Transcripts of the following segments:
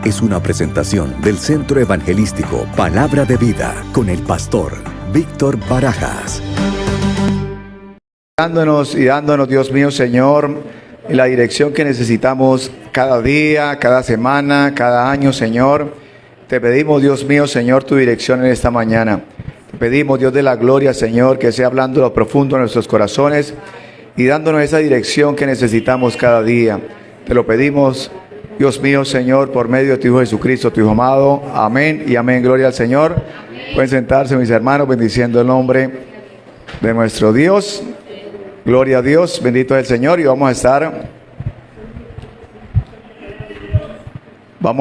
es una presentación del Centro Evangelístico Palabra de Vida con el pastor Víctor Barajas. Dándonos, Dios mío, Señor, la dirección que necesitamos cada día, cada semana, cada año, Señor. Te pedimos, Dios mío, Señor, tu dirección en esta mañana. Te pedimos, Dios de la gloria, Señor, que sea hablando lo profundo de nuestros corazones y dándonos esa dirección que necesitamos cada día. Te lo pedimos, Dios mío, Señor, por medio de tu Hijo Jesucristo, tu Hijo amado. Amén y amén. Gloria al Señor. Pueden sentarse, mis hermanos, bendiciendo el nombre de nuestro Dios. Gloria a Dios, bendito es el Señor. Y vamos a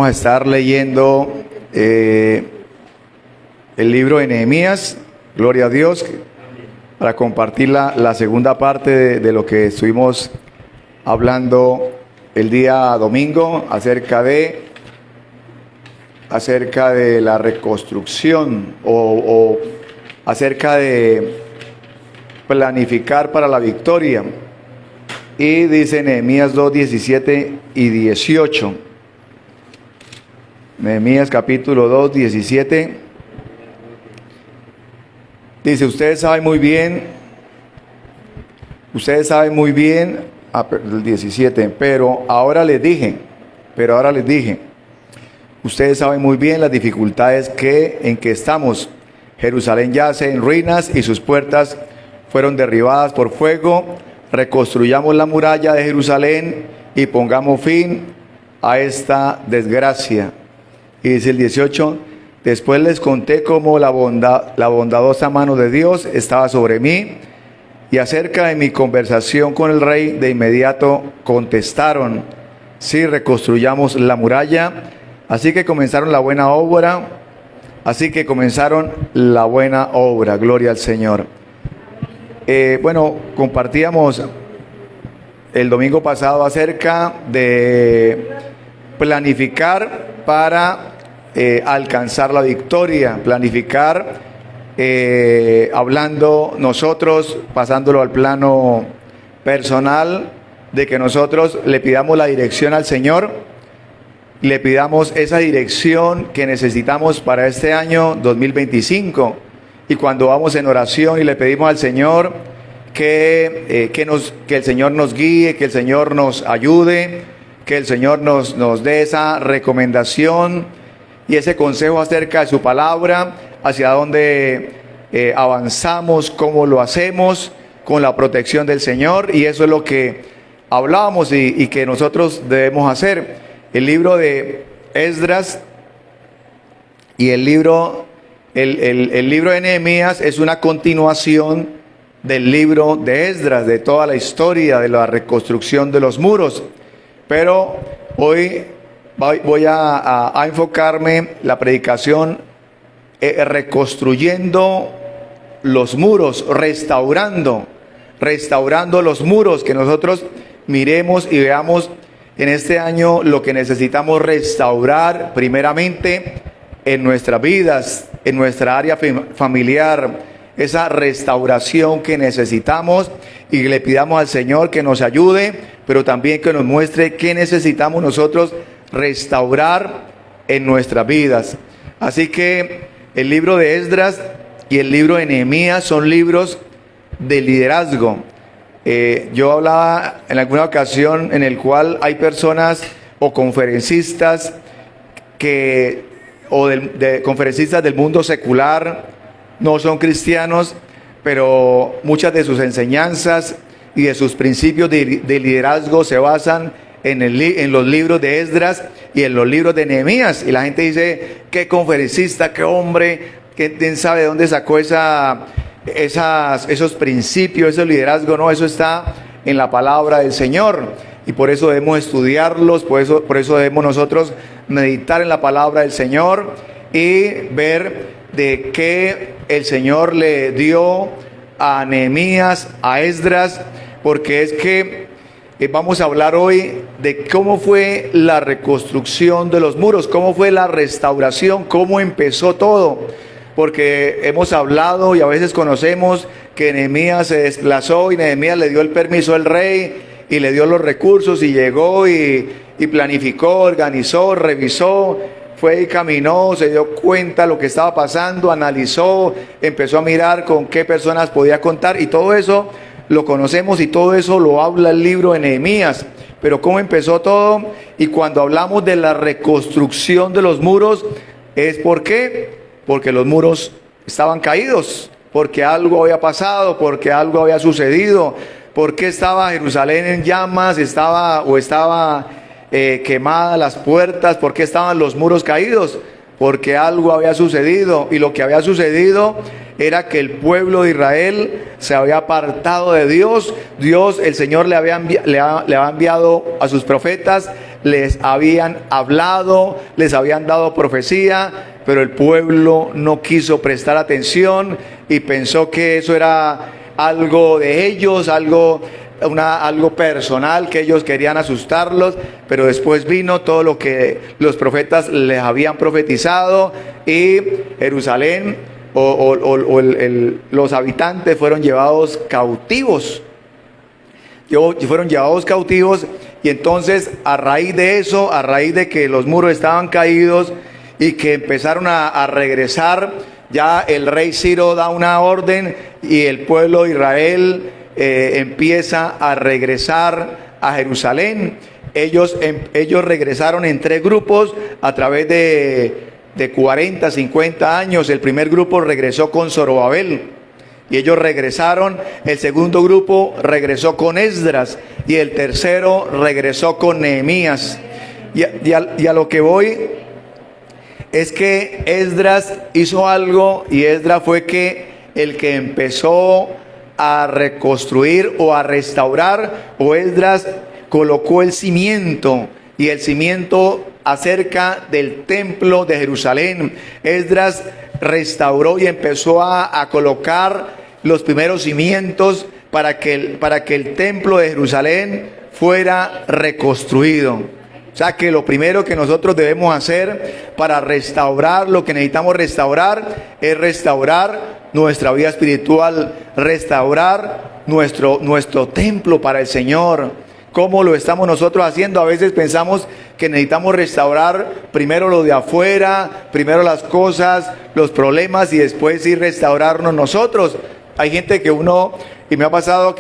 estar leyendo el libro de Nehemías. Gloria a Dios, para compartir la segunda parte de lo que estuvimos hablando el día domingo acerca de la reconstrucción o acerca de planificar para la victoria. Y dice Nehemías 2, 17 y 18. Nehemías capítulo 2, 17. Dice, ustedes saben muy bien, el 17, pero ahora les dije, ustedes saben muy bien las dificultades en que estamos. Jerusalén yace en ruinas y sus puertas fueron derribadas por fuego. Reconstruyamos la muralla de Jerusalén y pongamos fin a esta desgracia. Y dice el 18, después les conté cómo la bondadosa mano de Dios estaba sobre mí, y acerca de mi conversación con el rey, de inmediato contestaron, sí, reconstruyamos la muralla. Así que comenzaron la buena obra. Gloria al Señor. Compartíamos el domingo pasado acerca de planificar para alcanzar la victoria. Planificar, hablando nosotros, pasándolo al plano personal, de que nosotros le pidamos la dirección al Señor, le pidamos esa dirección que necesitamos para este año 2025. Y cuando vamos en oración y le pedimos al Señor que el Señor nos guíe, que el Señor nos ayude, que el Señor nos dé esa recomendación y ese consejo acerca de su palabra, hacia dónde avanzamos, cómo lo hacemos, con la protección del Señor. Y eso es lo que hablábamos y que nosotros debemos hacer. El libro de Esdras y el libro de Nehemías es una continuación del libro de Esdras, de toda la historia de la reconstrucción de los muros. Pero hoy voy a enfocarme la predicación reconstruyendo los muros, restaurando los muros, que nosotros miremos y veamos en este año lo que necesitamos restaurar primeramente en nuestras vidas, en nuestra área familiar, esa restauración que necesitamos, y le pidamos al Señor que nos ayude, pero también que nos muestre qué necesitamos nosotros restaurar en nuestras vidas. Así que el libro de Esdras y el libro de Nehemías son libros de liderazgo. Yo hablaba en alguna ocasión en el cual hay personas o conferencistas conferencistas del mundo secular, no son cristianos, pero muchas de sus enseñanzas y de sus principios de liderazgo se basan en los libros de Esdras y en los libros de Nehemías. Y la gente dice, qué conferencista, qué hombre, quién sabe de dónde sacó esos principios, ese liderazgo. No, eso está en la palabra del Señor, y por eso debemos estudiarlos, por eso debemos nosotros meditar en la palabra del Señor y ver de qué el Señor le dio a Nehemías, a Esdras, porque es que vamos a hablar hoy de cómo fue la reconstrucción de los muros, cómo fue la restauración, cómo empezó todo. Porque hemos hablado y a veces conocemos que Nehemías se desplazó y Nehemías le dio el permiso al rey y le dio los recursos y llegó y y planificó, organizó, revisó, fue y caminó, se dio cuenta de lo que estaba pasando, analizó, empezó a mirar con qué personas podía contar, y todo eso lo conocemos y todo eso lo habla el libro de Nehemías. Pero ¿cómo empezó todo? Y cuando hablamos de la reconstrucción de los muros, ¿es por qué? Porque los muros estaban caídos, porque algo había pasado, porque algo había sucedido. ¿Por qué estaba Jerusalén en llamas? Estaba quemadas las puertas. ¿Por qué estaban los muros caídos? Porque algo había sucedido, y lo que había sucedido era que el pueblo de Israel se había apartado de Dios. Dios, el Señor le había enviado a sus profetas, les habían hablado, les habían dado profecía, pero el pueblo no quiso prestar atención y pensó que eso era algo de ellos, algo personal, que ellos querían asustarlos. Pero después vino todo lo que los profetas les habían profetizado, y Jerusalén los habitantes fueron llevados cautivos. Y entonces, a raíz de eso, a raíz de que los muros estaban caídos y que empezaron a regresar, ya el rey Ciro da una orden y el pueblo de Israel empieza a regresar a Jerusalén. Ellos regresaron en 3 grupos a través de 40, 50 años. El primer grupo regresó con Zorobabel y ellos regresaron. El segundo grupo regresó con Esdras y el tercero regresó con Nehemías. Y a lo que voy es que Esdras hizo algo, y Esdras fue el que empezó a reconstruir o a restaurar, o Esdras colocó el cimiento, y el cimiento acerca del templo de Jerusalén. Esdras restauró y empezó a colocar los primeros cimientos para que el templo de Jerusalén fuera reconstruido. O sea que lo primero que nosotros debemos hacer para restaurar lo que necesitamos restaurar es restaurar nuestra vida espiritual, restaurar nuestro templo para el Señor. ¿Cómo lo estamos nosotros haciendo? A veces pensamos que necesitamos restaurar primero lo de afuera, primero las cosas, los problemas, y después sí restaurarnos nosotros. Hay gente que y me ha pasado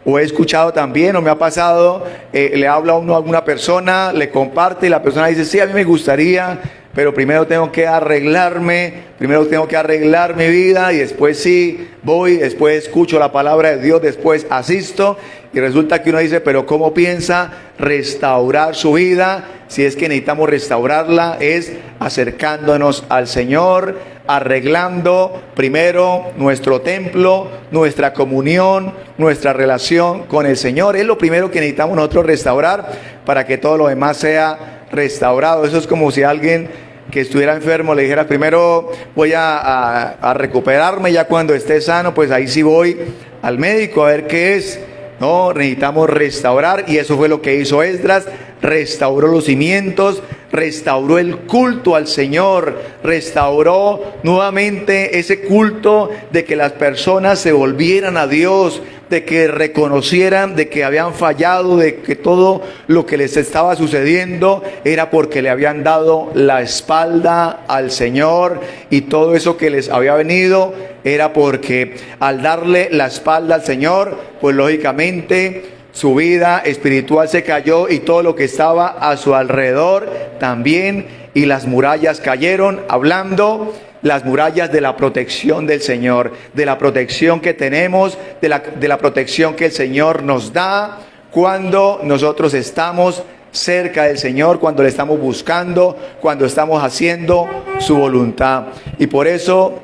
o he escuchado también, o me ha pasado, le habla a uno a alguna persona, le comparte, y la persona dice: sí, a mí me gustaría, pero primero tengo que arreglar mi vida, y después sí voy, después escucho la palabra de Dios, después asisto. Y resulta que uno dice: pero ¿cómo piensa restaurar su vida? Si es que necesitamos restaurarla, es acercándonos al Señor, arreglando primero nuestro templo, nuestra comunión, nuestra relación con el Señor. Es lo primero que necesitamos nosotros restaurar para que todo lo demás sea restaurado. Eso es como si alguien que estuviera enfermo le dijera: primero voy a recuperarme, ya cuando esté sano, pues ahí sí voy al médico a ver qué es. No, necesitamos restaurar, y eso fue lo que hizo Esdras. Restauró los cimientos, restauró el culto al Señor, restauró nuevamente ese culto de que las personas se volvieran a Dios, de que reconocieran de que habían fallado, de que todo lo que les estaba sucediendo era porque le habían dado la espalda al Señor, y todo eso que les había venido era porque al darle la espalda al Señor, pues lógicamente su vida espiritual se cayó, y todo lo que estaba a su alrededor también, y las murallas cayeron, hablando las murallas de la protección del Señor, de la protección que tenemos, de la protección que el Señor nos da cuando nosotros estamos cerca del Señor, cuando le estamos buscando, cuando estamos haciendo su voluntad. Y por eso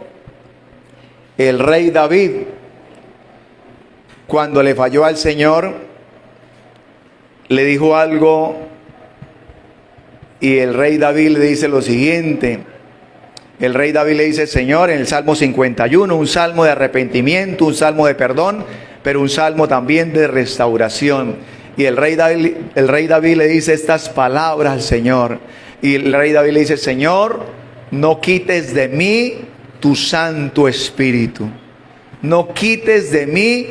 el rey David, cuando le falló al Señor, le dijo algo, y el rey David le dice lo siguiente. El rey David le dice: Señor, en el Salmo 51, un salmo de arrepentimiento, un salmo de perdón, pero un salmo también de restauración. Y el rey David le dice estas palabras al Señor. Y el rey David le dice: Señor, no quites de mí tu Santo Espíritu. No quites de mí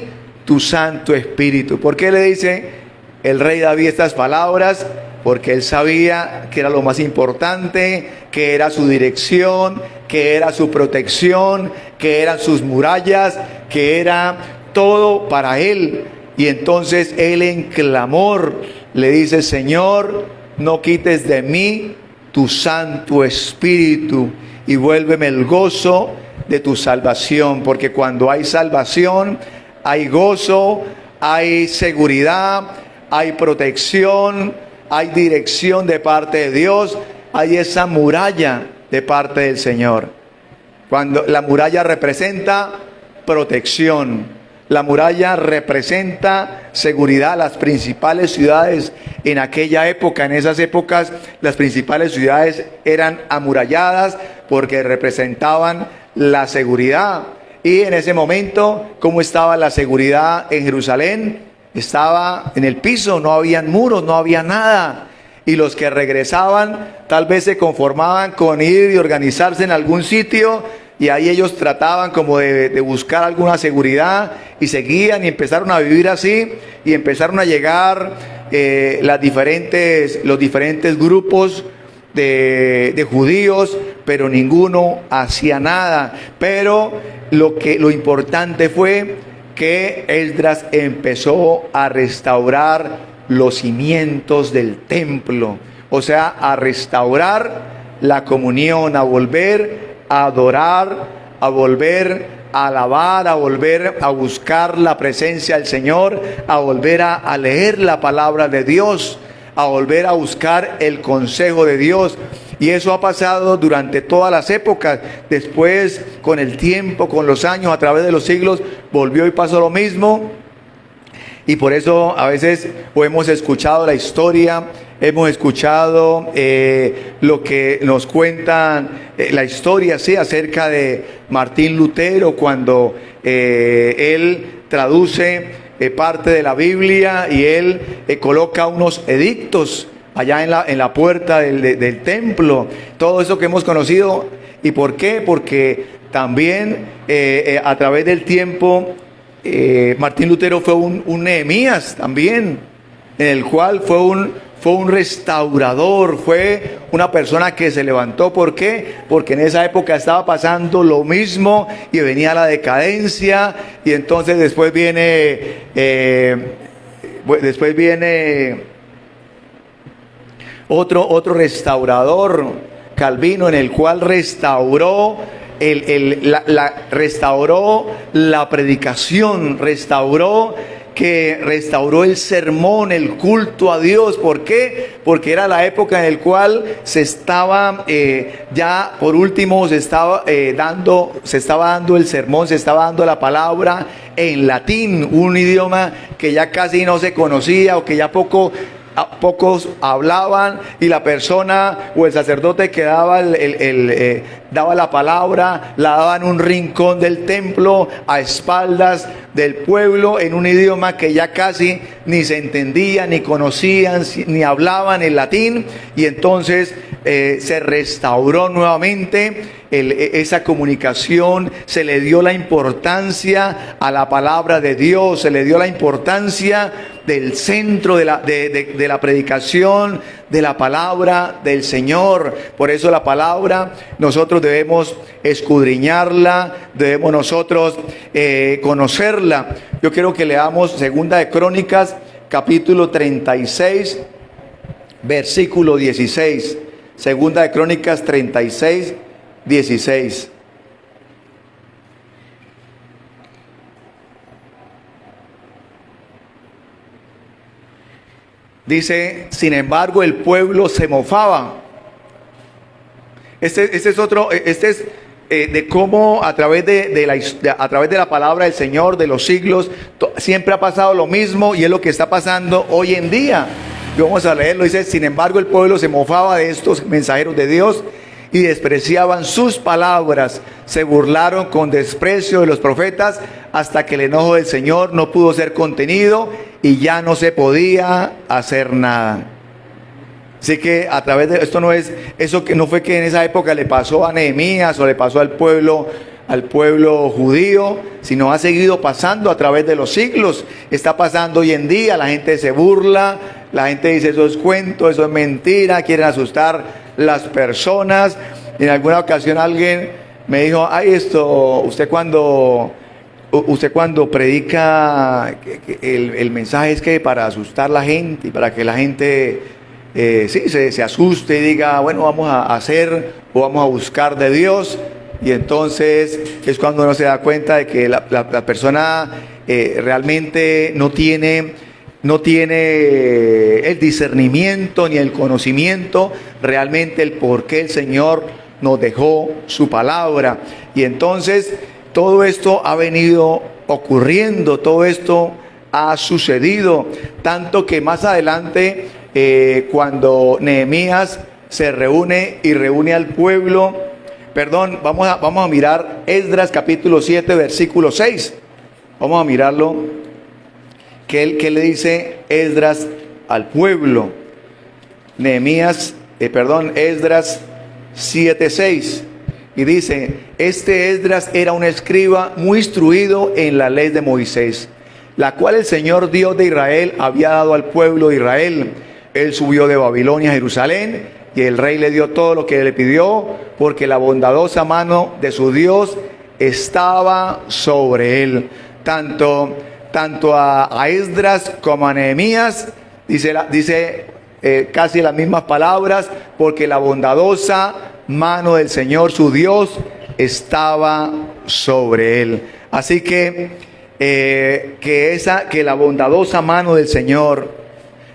tu Santo Espíritu. ¿Por qué le dice el rey David estas palabras? porque él sabía que era lo más importante, que era su dirección, que era su protección, que eran sus murallas, que era todo para él. Y entonces él en clamor le dice: Señor, no quites de mí tu Santo Espíritu y vuélveme el gozo de tu salvación, porque cuando hay salvación hay gozo, hay seguridad, hay protección, hay dirección de parte de Dios, hay esa muralla de parte del Señor. Cuando la muralla representa protección, la muralla representa seguridad. Las principales ciudades en aquella época, en esas épocas, las principales ciudades eran amuralladas porque representaban la seguridad. Y en ese momento, ¿cómo estaba la seguridad en Jerusalén? Estaba en el piso, no habían muros, no había nada. Y los que regresaban tal vez se conformaban con ir y organizarse en algún sitio, y ahí ellos trataban como de buscar alguna seguridad, y seguían y empezaron a vivir así, y empezaron a llegar los diferentes grupos de judíos, pero ninguno hacía nada. Pero lo importante fue que Esdras empezó a restaurar los cimientos del templo, o sea, a restaurar la comunión, a volver a adorar, a volver a alabar, a volver a buscar la presencia del Señor, a volver a leer la palabra de Dios, a volver a buscar el consejo de Dios. Y eso ha pasado durante todas las épocas. Después, con el tiempo, con los años, a través de los siglos, volvió y pasó lo mismo. Y por eso a veces hemos escuchado la historia, hemos escuchado lo que nos cuentan, la historia, sí, acerca de Martín Lutero, cuando él traduce parte de la Biblia, y él coloca unos edictos allá en la puerta del templo. Todo eso que hemos conocido. ¿Y por qué? Porque también a través del tiempo Martín Lutero fue un Nehemías también, en el cual fue un restaurador, fue una persona que se levantó. ¿Por qué? Porque en esa época estaba pasando lo mismo y venía la decadencia, y entonces después viene otro restaurador, Calvino, en el cual restauró restauró la predicación, restauró el sermón, el culto a Dios. ¿Por qué? Porque era la época en la cual se estaba ya por último se estaba dando el sermón, se estaba dando la palabra en latín, un idioma que ya casi no se conocía, o que ya pocos hablaban, y la persona o el sacerdote que daba daba la palabra, la daba en un rincón del templo, a espaldas del pueblo, en un idioma que ya casi ni se entendía, ni conocían, ni hablaban el latín. Y entonces se restauró nuevamente esa comunicación, se le dio la importancia a la palabra de Dios, se le dio la importancia del centro de la predicación, de la palabra del Señor. Por eso la palabra nosotros debemos escudriñarla, debemos nosotros conocerla. Yo quiero que leamos Segunda de Crónicas, capítulo 36, versículo 16. Segunda de Crónicas 36, 16. Dice: sin embargo, el pueblo se mofaba. Este es de cómo a través de la palabra del Señor, de los siglos, siempre ha pasado lo mismo, y es lo que está pasando hoy en día. Y vamos a leerlo. Dice: sin embargo, el pueblo se mofaba de estos mensajeros de Dios y despreciaban sus palabras. Se burlaron con desprecio de los profetas, hasta que el enojo del Señor no pudo ser contenido y ya no se podía hacer nada. Así que a través de esto, no fue que en esa época le pasó a Nehemías o le pasó al pueblo judío, sino ha seguido pasando a través de los siglos. Está pasando hoy en día. La gente se burla, La gente dice eso es cuento, eso es mentira, quieren asustar las personas. En alguna ocasión alguien me dijo, ay, usted cuando predica el mensaje es que para asustar a la gente y para que la gente se asuste y diga, bueno, vamos a hacer o vamos a buscar de Dios. Y entonces es cuando uno se da cuenta de que la persona realmente no tiene el discernimiento ni el conocimiento realmente el por qué el Señor nos dejó su palabra. Y entonces todo esto ha venido ocurriendo, todo esto ha sucedido, tanto que más adelante cuando Nehemías se reúne al pueblo, vamos a mirar Esdras capítulo 7 versículo 6, vamos a mirarlo, ¿qué le dice Esdras al pueblo? Esdras 7:6. Y dice, este Esdras era un escriba muy instruido en la ley de Moisés, la cual el Señor Dios de Israel había dado al pueblo de Israel. Él subió de Babilonia a Jerusalén y el rey le dio todo lo que le pidió, porque la bondadosa mano de su Dios estaba sobre él. Tanto a Esdras como a Nehemías dice casi las mismas palabras, porque la bondadosa mano del Señor su Dios estaba sobre él. Así que la bondadosa mano del Señor,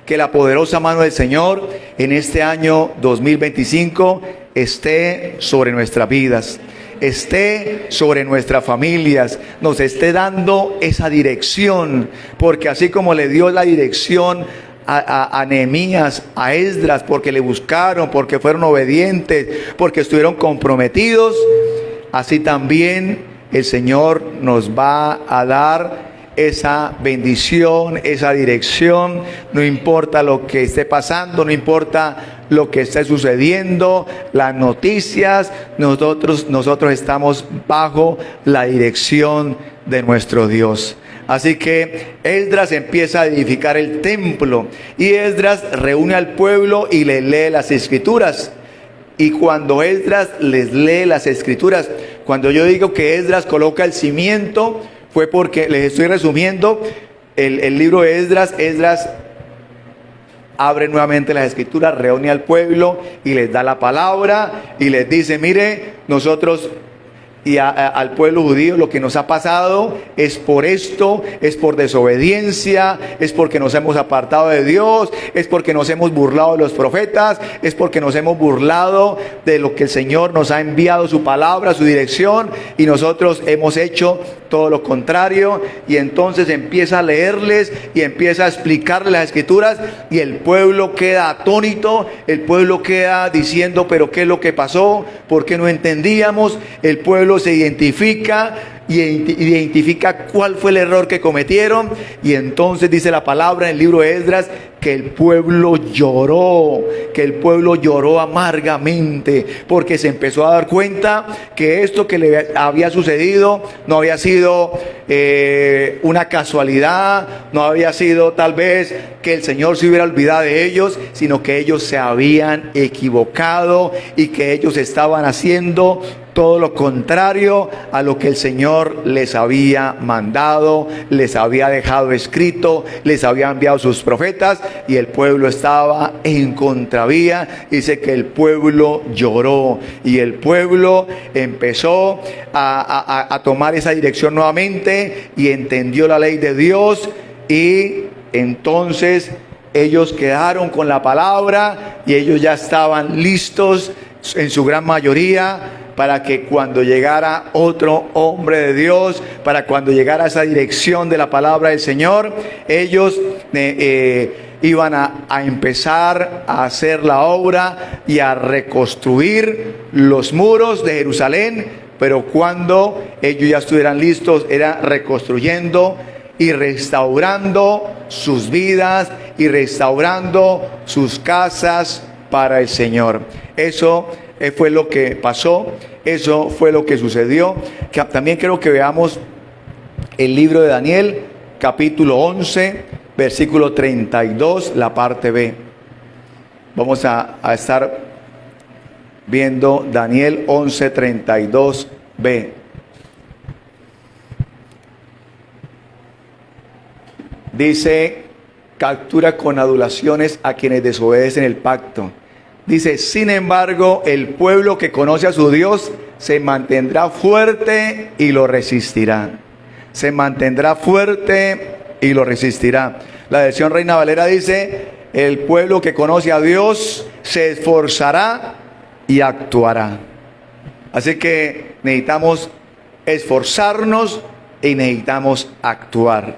que la poderosa mano del Señor en este año 2025 esté sobre nuestras vidas, esté sobre nuestras familias, nos esté dando esa dirección, porque así como le dio la dirección a Nehemías, a Esdras, porque le buscaron, porque fueron obedientes, porque estuvieron comprometidos, así también el Señor nos va a dar esa bendición, esa dirección. No importa lo que esté pasando, no importa lo que esté sucediendo, las noticias, nosotros estamos bajo la dirección de nuestro Dios. Así que Esdras empieza a edificar el templo y Esdras reúne al pueblo y les lee las escrituras. Y cuando Esdras les lee las escrituras, cuando yo digo que Esdras coloca el cimiento, fue porque les estoy resumiendo el libro de Esdras. Esdras abre nuevamente las escrituras, reúne al pueblo y les da la palabra y les dice, mire, nosotros y al pueblo judío lo que nos ha pasado es por esto, es por desobediencia, es porque nos hemos apartado de Dios, es porque nos hemos burlado de los profetas, es porque nos hemos burlado de lo que el Señor nos ha enviado, su palabra, su dirección, y nosotros hemos hecho todo lo contrario. Y entonces empieza a leerles y empieza a explicarles las escrituras y el pueblo queda atónito, el pueblo queda diciendo, pero ¿qué es lo que pasó? ¿Por qué no entendíamos? El pueblo se identifica y identifica cuál fue el error que cometieron, y entonces dice la palabra en el libro de Esdras que el pueblo lloró amargamente, porque se empezó a dar cuenta que esto que le había sucedido no había sido una casualidad, no había sido tal vez que el Señor se hubiera olvidado de ellos, sino que ellos se habían equivocado y que ellos estaban haciendo todo lo contrario a lo que el Señor les había mandado, les había dejado escrito, les había enviado sus profetas, y el pueblo estaba en contravía. Dice que el pueblo lloró y el pueblo empezó a tomar esa dirección nuevamente y entendió la ley de Dios, y entonces ellos quedaron con la palabra y ellos ya estaban listos en su gran mayoría para que cuando llegara otro hombre de Dios, para cuando llegara esa dirección de la palabra del Señor, ellos iban a empezar a hacer la obra y a reconstruir los muros de Jerusalén. Pero cuando ellos ya estuvieran listos, era reconstruyendo y restaurando sus vidas y restaurando sus casas para el Señor. Eso fue lo que pasó, eso fue lo que sucedió. También quiero que veamos el libro de Daniel, capítulo 11, versículo 32, la parte B. Vamos a estar viendo Daniel 11, 32b. Dice, captura con adulaciones a quienes desobedecen el pacto. Dice, sin embargo, el pueblo que conoce a su Dios se mantendrá fuerte y lo resistirá. Se mantendrá fuerte y lo resistirá. La versión Reina Valera dice, el pueblo que conoce a Dios se esforzará y actuará. Así que necesitamos esforzarnos y necesitamos actuar.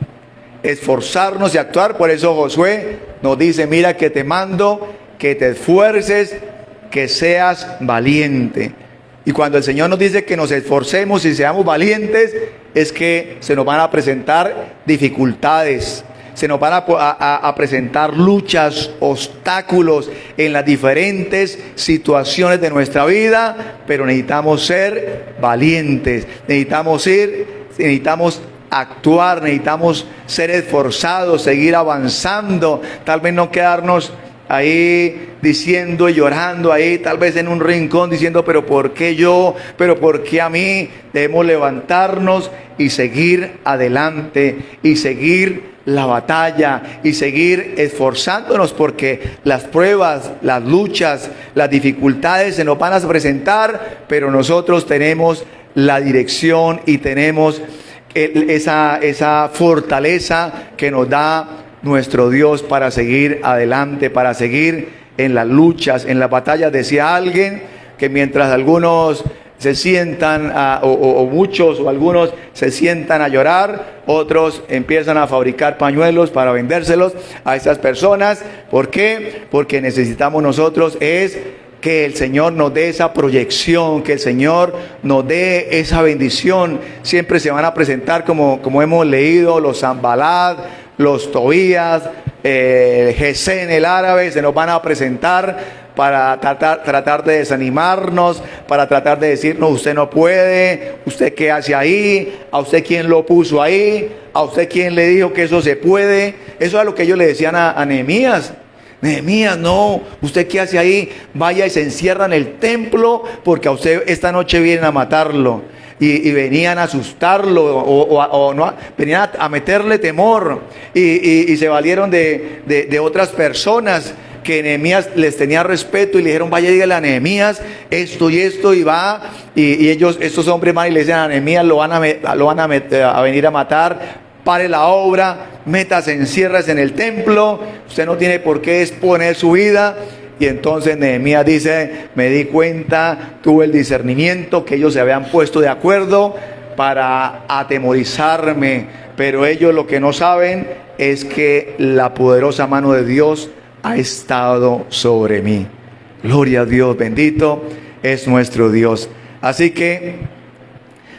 Esforzarnos y actuar. Por eso Josué nos dice, mira que te mando que te esfuerces, que seas valiente. Y cuando el Señor nos dice que nos esforcemos y seamos valientes, es que se nos van a presentar dificultades, se nos van a presentar luchas, obstáculos en las diferentes situaciones de nuestra vida, pero necesitamos ser valientes, necesitamos actuar, necesitamos ser esforzados, seguir avanzando, tal vez no quedarnos ahí diciendo y llorando ahí, tal vez en un rincón diciendo, pero ¿por qué yo? ¿Pero por qué a mí? Debemos levantarnos y seguir adelante y seguir la batalla y seguir esforzándonos, porque las pruebas, las luchas, las dificultades se nos van a presentar, pero nosotros tenemos la dirección y tenemos esa fortaleza que nos da nuestro Dios para seguir adelante, para seguir en las luchas, en las batallas. Decía alguien que mientras algunos se sientan muchos o algunos se sientan a llorar, otros empiezan a fabricar pañuelos para vendérselos a esas personas. ¿Por qué? Porque necesitamos nosotros que el Señor nos dé esa proyección, que el Señor nos dé esa bendición. Siempre se van a presentar, como hemos leído, los Sanbalat, los Tobías, Gesén el árabe, se nos van a presentar para tratar de desanimarnos, para tratar de decirnos, usted no puede, usted qué hace ahí, a usted quién lo puso ahí, a usted quién le dijo que eso se puede. Eso es lo que ellos le decían a Nehemías. Nehemías, no, usted qué hace ahí, vaya y se encierra en el templo, porque a usted esta noche vienen a matarlo. Y venían a asustarlo o no, venían a meterle temor y se valieron de otras personas que Nehemías les tenía respeto y le dijeron, vaya, dígale a Nehemías esto y esto, y va, y ellos, estos hombres van y le dicen a Nehemías, lo van a venir a matar. Pare la obra, métase, enciérrese en el templo, usted no tiene por qué exponer su vida. Y entonces Nehemías dice, me di cuenta, tuve el discernimiento que ellos se habían puesto de acuerdo para atemorizarme, pero ellos lo que no saben es que la poderosa mano de Dios ha estado sobre mí. Gloria a Dios, bendito es nuestro Dios. Así que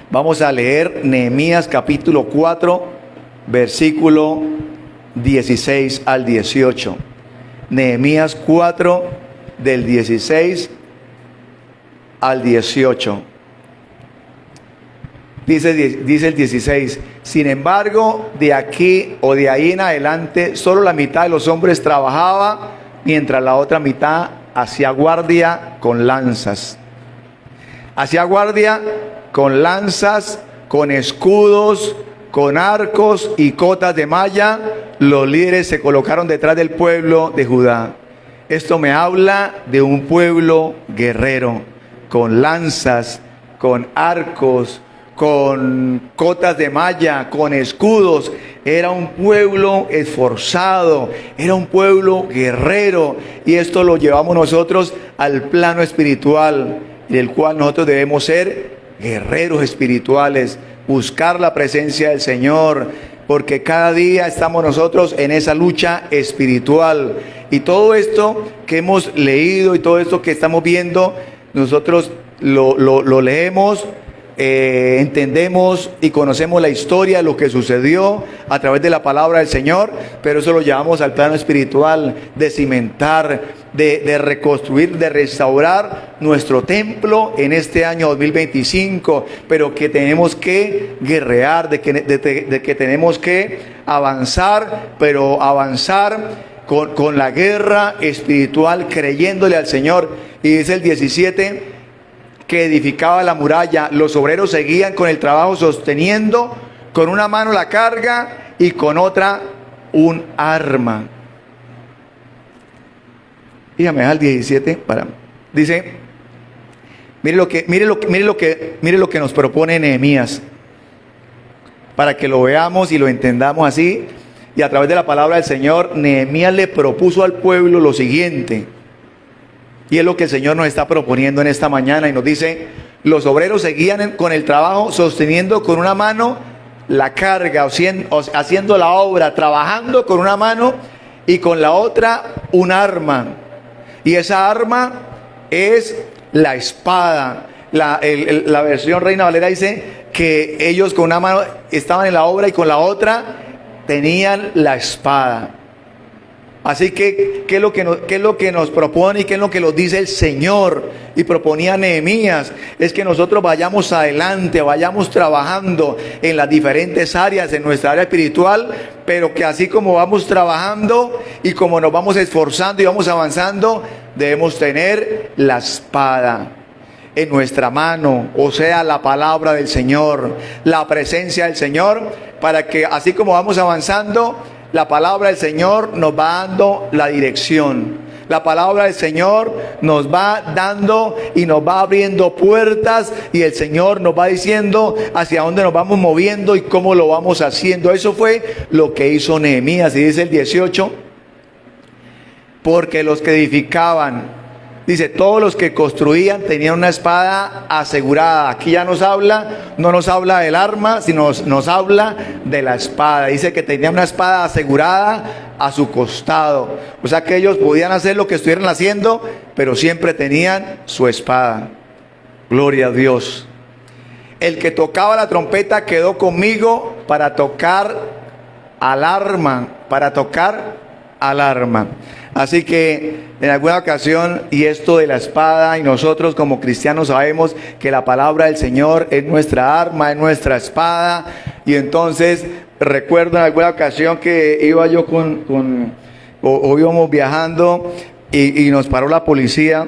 vamos a leer Nehemías capítulo 4, versículo 16 al 18. Nehemías 4, del 16 al 18. Dice el 16, sin embargo, de aquí o de ahí en adelante, solo la mitad de los hombres trabajaba, mientras la otra mitad hacía guardia con lanzas. Hacía guardia con lanzas, con escudos, con arcos y cotas de malla. Los líderes se colocaron detrás del pueblo de Judá. Esto me habla de un pueblo guerrero, con lanzas, con arcos, con cotas de malla, con escudos. Era un pueblo esforzado, era un pueblo guerrero, y esto lo llevamos nosotros al plano espiritual, en el cual nosotros debemos ser guerreros espirituales, buscar la presencia del Señor, porque cada día estamos nosotros en esa lucha espiritual. Y todo esto que hemos leído y todo esto que estamos viendo, nosotros lo leemos entendemos y conocemos la historia, lo que sucedió a través de la palabra del Señor, pero eso lo llevamos al plano espiritual, de cimentar, de reconstruir, de restaurar nuestro templo en este año 2025, pero que tenemos que guerrear, de que tenemos que avanzar, pero avanzar con la guerra espiritual, creyéndole al Señor. Y dice el 17, que edificaba la muralla, los obreros seguían con el trabajo, sosteniendo con una mano la carga y con otra un arma. Dígame al 17 dice, mire lo que nos propone Nehemías, para que lo veamos y lo entendamos así. Y a través de la palabra del Señor, Nehemías le propuso al pueblo lo siguiente, y es lo que el Señor nos está proponiendo en esta mañana, y nos dice: los obreros seguían con el trabajo, sosteniendo con una mano la carga, haciendo la obra, trabajando con una mano y con la otra un arma. Y esa arma es la espada. La versión Reina Valera dice que ellos con una mano estaban en la obra y con la otra tenían la espada. Así que, ¿qué es lo que nos propone y qué es lo que nos dice el Señor? Y proponía Nehemías, es que nosotros vayamos adelante, vayamos trabajando en las diferentes áreas, en nuestra área espiritual, pero que así como vamos trabajando y como nos vamos esforzando y vamos avanzando, debemos tener la espada en nuestra mano, o sea, la palabra del Señor, la presencia del Señor, para que así como vamos avanzando, la palabra del Señor nos va dando la dirección. La palabra del Señor nos va dando y nos va abriendo puertas, y el Señor nos va diciendo hacia dónde nos vamos moviendo y cómo lo vamos haciendo. Eso fue lo que hizo Nehemías. Y dice el 18, porque los que edificaban, dice, todos los que construían tenían una espada asegurada. Aquí ya no nos habla del arma, sino nos habla de la espada. Dice que tenían una espada asegurada a su costado. O sea que ellos podían hacer lo que estuvieran haciendo, pero siempre tenían su espada. Gloria a Dios. El que tocaba la trompeta quedó conmigo para tocar alarma, Así que en alguna ocasión, y esto de la espada, y nosotros como cristianos sabemos que la palabra del Señor es nuestra arma, es nuestra espada. Y entonces recuerdo en alguna ocasión que iba yo o íbamos viajando y nos paró la policía.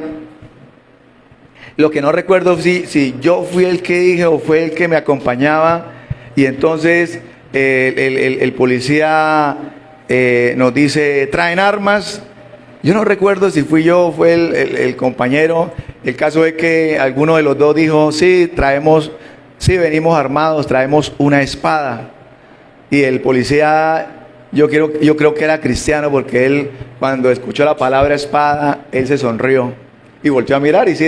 Lo que no recuerdo si yo fui el que dije o fue el que me acompañaba. Y entonces el policía nos dice: ¿traen armas? Yo no recuerdo si fui yo o fue el compañero. El caso es que alguno de los dos dijo: sí, venimos armados, traemos una espada. Y el policía, yo creo que era cristiano, porque él, cuando escuchó la palabra espada, él se sonrió y volteó a mirar, y sí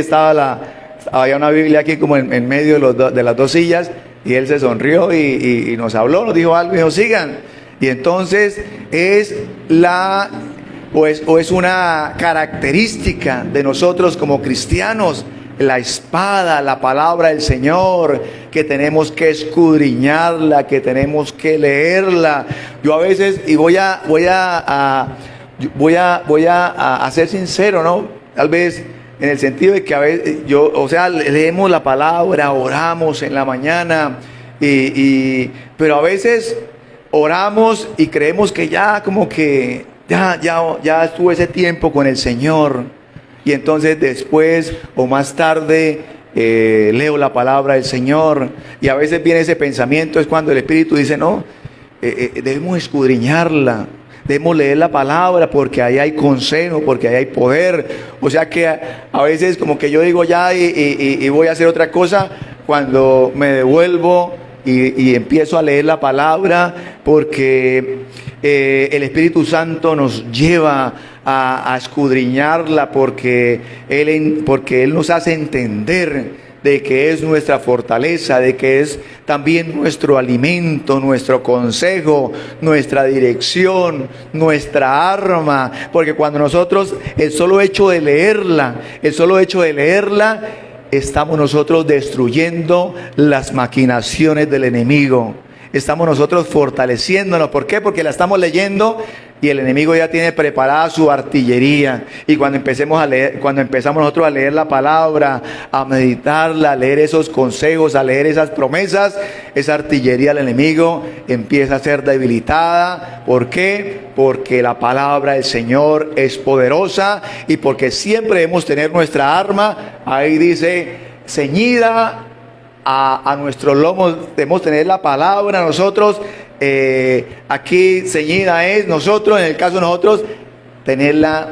había una Biblia aquí como en medio de las dos sillas, y él se sonrió y nos habló, nos dijo algo y dijo: sigan. Y entonces es una característica de nosotros como cristianos, la espada, la palabra del Señor, que tenemos que escudriñarla, que tenemos que leerla. Yo a veces, y voy a ser sincero, ¿no? Tal vez en el sentido de que a veces leemos la palabra, oramos en la mañana, pero a veces oramos y creemos que ya como que ya estuvo ese tiempo con el Señor, y entonces después o más tarde leo la palabra del Señor, y a veces viene ese pensamiento, es cuando el Espíritu dice: no, debemos escudriñarla, debemos leer la palabra, porque ahí hay consejo, porque ahí hay poder. O sea que a veces como que yo digo ya y voy a hacer otra cosa, cuando me devuelvo y empiezo a leer la palabra, porque el Espíritu Santo nos lleva a escudriñarla, porque Él nos hace entender de que es nuestra fortaleza, de que es también nuestro alimento, nuestro consejo, nuestra dirección, nuestra arma. Porque cuando nosotros, el solo hecho de leerla, estamos nosotros destruyendo las maquinaciones del enemigo. Estamos nosotros fortaleciéndonos. ¿Por qué? Porque la estamos leyendo y el enemigo ya tiene preparada su artillería. Y cuando empezamos nosotros a leer la palabra, a meditarla, a leer esos consejos, a leer esas promesas, esa artillería del enemigo empieza a ser debilitada. ¿Por qué? Porque la palabra del Señor es poderosa y porque siempre debemos tener nuestra arma. Ahí dice, ceñida a nuestros lomos, debemos tener la palabra nosotros. Aquí ceñida es nosotros, en el caso de nosotros, tenerla,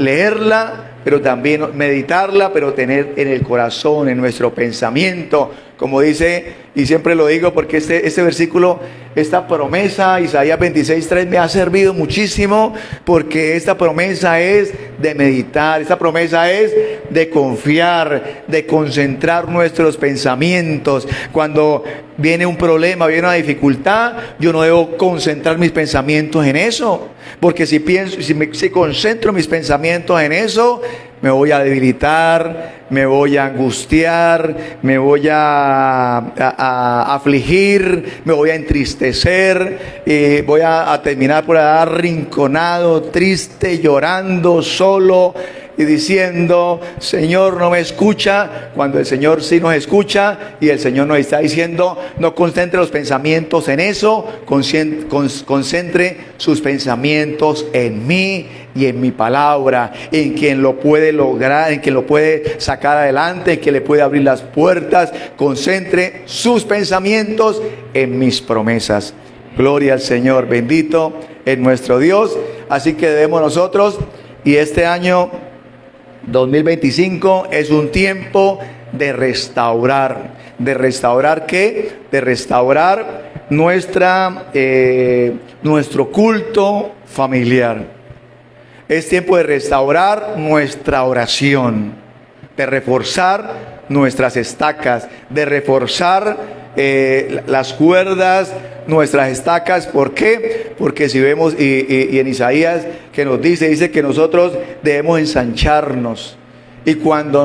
leerla, pero también meditarla, pero tener en el corazón, en nuestro pensamiento, como dice, y siempre lo digo porque este versículo, esta promesa, Isaías 26:3, me ha servido muchísimo, porque esta promesa es de meditar, esta promesa es de confiar, de concentrar nuestros pensamientos. Cuando viene un problema, viene una dificultad, yo no debo concentrar mis pensamientos en eso, porque si concentro mis pensamientos en eso, me voy a debilitar, me voy a angustiar, me voy a afligir, me voy a entristecer, voy a terminar por ahí arrinconado, triste, llorando, solo y diciendo, Señor, no me escucha, cuando el Señor sí nos escucha y el Señor nos está diciendo, no concentre los pensamientos en eso, concentre sus pensamientos en mí y en mi palabra, en quien lo puede lograr, en quien lo puede sacar adelante, en quien le puede abrir las puertas. Concentre sus pensamientos en mis promesas. Gloria al Señor, bendito es nuestro Dios. Así que debemos nosotros, y este año 2025 es un tiempo de restaurar. ¿De restaurar qué? De restaurar nuestro culto familiar. Es tiempo de restaurar nuestra oración, de reforzar nuestras estacas, de reforzar las cuerdas, nuestras estacas. ¿Por qué? Porque si vemos, y en Isaías que nos dice que nosotros debemos ensancharnos. Y cuando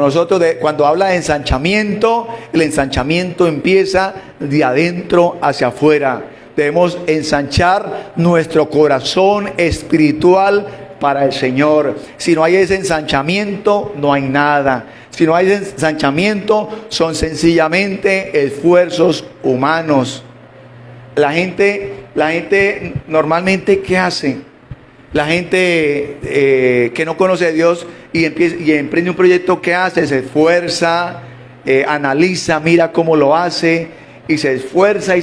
habla de ensanchamiento, el ensanchamiento empieza de adentro hacia afuera. Debemos ensanchar nuestro corazón espiritual para el Señor. Si no hay ese ensanchamiento, no hay nada. Si no hay ensanchamiento, son sencillamente esfuerzos humanos. La gente normalmente, ¿qué hace? La gente que no conoce a Dios y emprende un proyecto, ¿qué hace? Se esfuerza, analiza, mira cómo lo hace, y se esfuerza y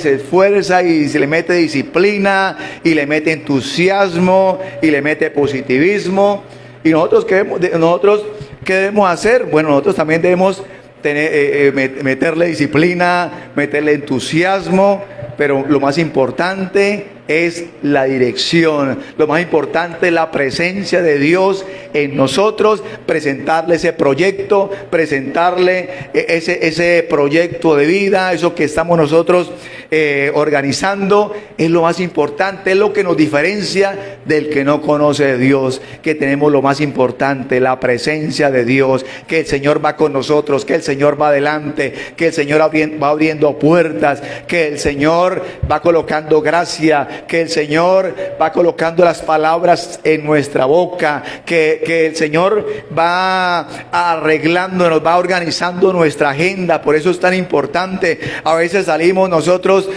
se le mete disciplina y le mete entusiasmo y le mete positivismo. ¿Y nosotros qué debemos hacer? Bueno, nosotros también debemos meterle disciplina, meterle entusiasmo, pero lo más importante es la dirección, lo más importante es la presencia de Dios en nosotros, presentarle ese proyecto, presentarle ese proyecto de vida, eso que estamos nosotros organizando, es lo más importante, es lo que nos diferencia del que no conoce a Dios, que tenemos lo más importante, la presencia de Dios, que el Señor va con nosotros, que el Señor va adelante, que el Señor va abriendo puertas, que el Señor va colocando gracia, que el Señor va colocando las palabras en nuestra boca, que el Señor va arreglándonos, va organizando nuestra agenda. Por eso es tan importante. A veces salimos nosotros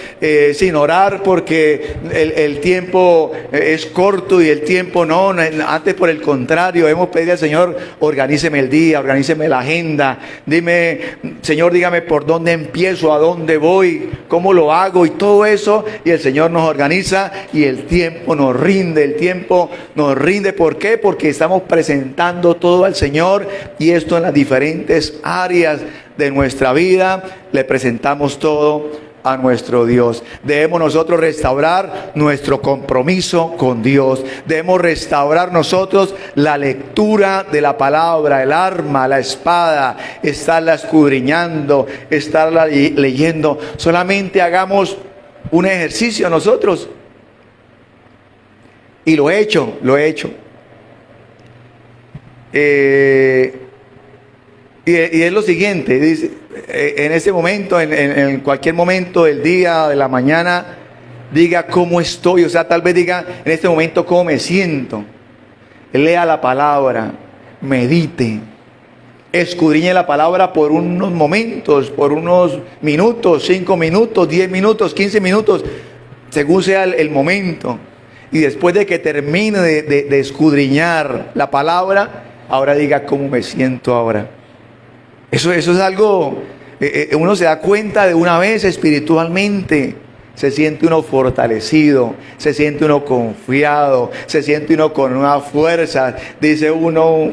sin orar porque el tiempo es corto y el tiempo no. Antes, por el contrario, hemos pedido al Señor, organíceme el día, organíceme la agenda. Dime, Señor, dígame por dónde empiezo, a dónde voy, cómo lo hago y todo eso. Y el Señor nos organiza y el tiempo nos rinde, ¿por qué? Porque estamos presentando todo al Señor, y esto en las diferentes áreas de nuestra vida, le presentamos todo a nuestro Dios. Debemos nosotros restaurar nuestro compromiso con Dios, debemos restaurar nosotros la lectura de la palabra, el arma, la espada, estarla escudriñando, estarla leyendo. Solamente hagamos un ejercicio nosotros, y lo he hecho. Y es lo siguiente, dice, en este momento, en cualquier momento del día, de la mañana, diga cómo estoy, o sea, tal vez diga en este momento cómo me siento. Lea la palabra, medite, escudriñe la palabra por unos momentos, por unos minutos, 5 minutos, 10 minutos, 15 minutos, según sea el momento. Y después de que termine de escudriñar la palabra, ahora diga cómo me siento ahora. Eso es algo, uno se da cuenta de una vez espiritualmente. Se siente uno fortalecido, se siente uno confiado, se siente uno con una fuerza. Dice uno,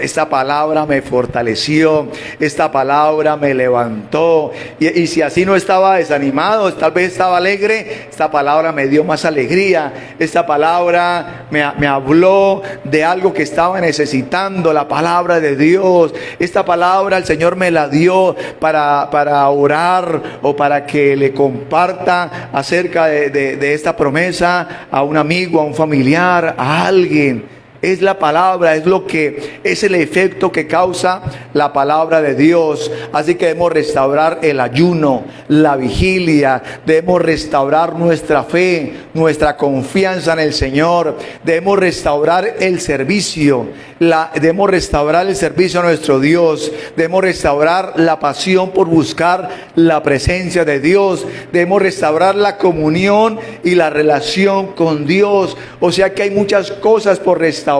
esta palabra me fortaleció, esta palabra me levantó. Y si así no estaba desanimado, tal vez estaba alegre, esta palabra me dio más alegría. Esta palabra me habló de algo que estaba necesitando, la palabra de Dios. Esta palabra el Señor me la dio para orar o para que le comparta acerca de esta promesa a un amigo, a un familiar, a alguien. Es la palabra, es el efecto que causa la palabra de Dios. Así que debemos restaurar el ayuno, la vigilia, debemos restaurar nuestra fe, nuestra confianza en el Señor, debemos restaurar el servicio, debemos restaurar el servicio a nuestro Dios, debemos restaurar la pasión por buscar la presencia de Dios, debemos restaurar la comunión y la relación con Dios. O sea que hay muchas cosas por restaurar.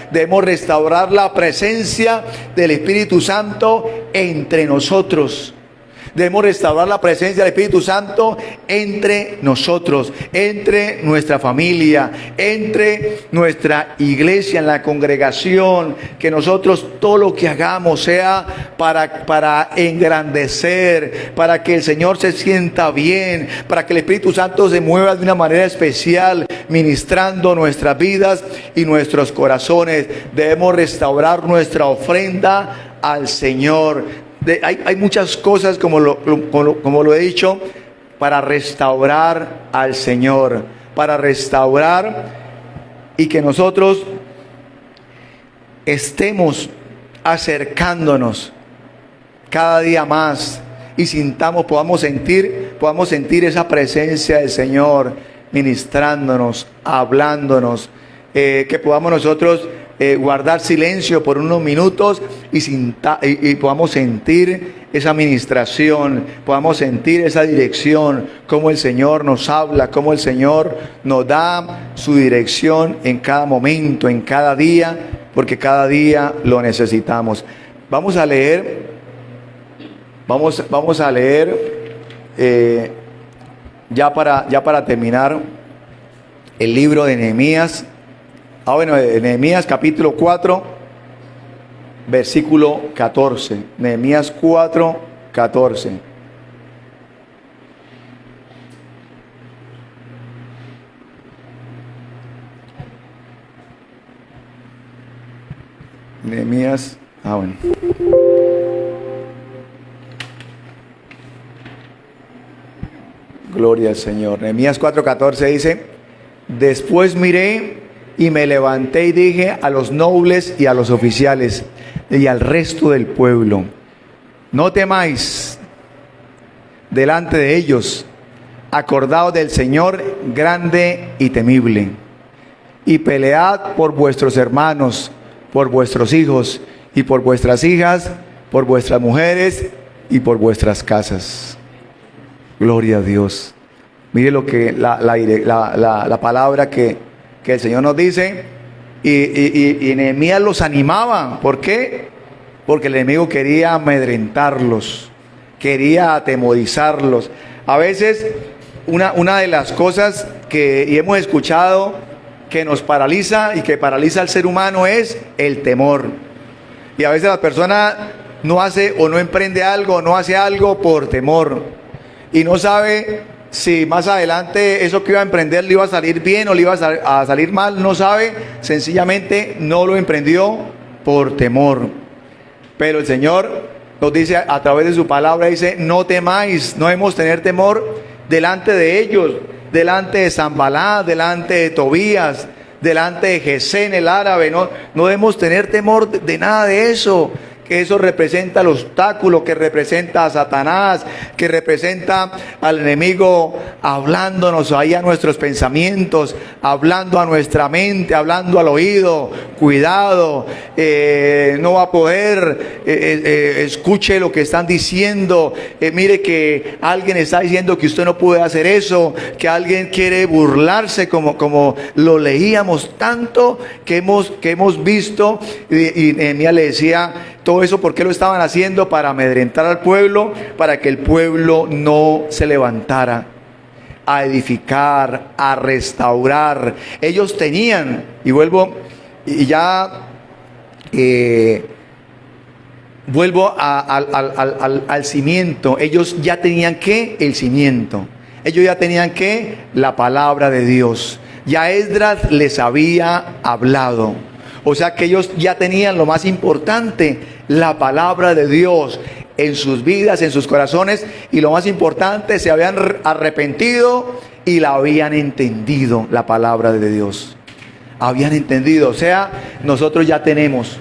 Debemos restaurar la presencia del Espíritu Santo entre nosotros. Debemos restaurar la presencia del Espíritu Santo entre nosotros, entre nuestra familia, entre nuestra iglesia, en la congregación. Que nosotros todo lo que hagamos sea para engrandecer, para que el Señor se sienta bien, para que el Espíritu Santo se mueva de una manera especial, ministrando nuestras vidas y nuestros corazones. Debemos restaurar nuestra ofrenda al Señor. Hay muchas cosas, como lo he dicho, para restaurar al Señor, para restaurar y que nosotros estemos acercándonos cada día más y podamos sentir esa presencia del Señor ministrándonos, hablándonos, que podamos nosotros guardar silencio por unos minutos y podamos sentir esa administración, podamos sentir esa dirección, cómo el Señor nos habla, cómo el Señor nos da su dirección en cada momento, en cada día, porque cada día lo necesitamos. Vamos a leer ya para terminar el libro de Nehemías. Nehemías capítulo 4, versículo 14. Nehemías 4, 14. Nehemías, Gloria al Señor. Nehemías 4:14 dice: después miré y me levanté y dije a los nobles y a los oficiales y al resto del pueblo: no temáis delante de ellos, acordaos del Señor grande y temible, y pelead por vuestros hermanos, por vuestros hijos y por vuestras hijas, por vuestras mujeres y por vuestras casas. Gloria a Dios. Mire lo que la palabra que el Señor nos dice. Y Nehemías los animaba. ¿Por qué? Porque el enemigo quería amedrentarlos, quería atemorizarlos. A veces una de las cosas que hemos escuchado que nos paraliza y que paraliza al ser humano es el temor. Y a veces la persona no hace o no emprende algo o no hace algo por temor, y no sabe si más adelante eso que iba a emprender le iba a salir bien o le iba a salir mal. No sabe, sencillamente no lo emprendió por temor. Pero el Señor nos dice a través de su palabra, dice: no temáis, no debemos tener temor delante de ellos, delante de Sanballat, delante de Tobías, delante de Gesén el árabe. No debemos tener temor de nada de eso. que eso representa el obstáculo, que representa a Satanás, que representa al enemigo hablándonos ahí a nuestros pensamientos, hablando a nuestra mente, hablando al oído. Cuidado, no va a poder, escuche lo que están diciendo, mire que alguien está diciendo que usted no puede hacer eso, que alguien quiere burlarse, como lo leíamos tanto que hemos visto. Y Nehemías le decía todo eso, ¿por qué lo estaban haciendo? Para amedrentar al pueblo, para que el pueblo no se levantara a edificar, a restaurar. Ellos tenían, y vuelvo al cimiento. Ellos ya tenían que el cimiento. Ellos ya tenían que la palabra de Dios. Ya Esdras les había hablado. O sea que ellos ya tenían lo más importante, la palabra de Dios en sus vidas, en sus corazones. Y lo más importante, se habían arrepentido y la habían entendido, la palabra de Dios. Habían entendido. O sea, nosotros ya tenemos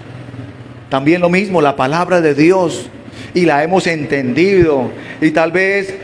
también lo mismo, la palabra de Dios, y la hemos entendido. Y tal vez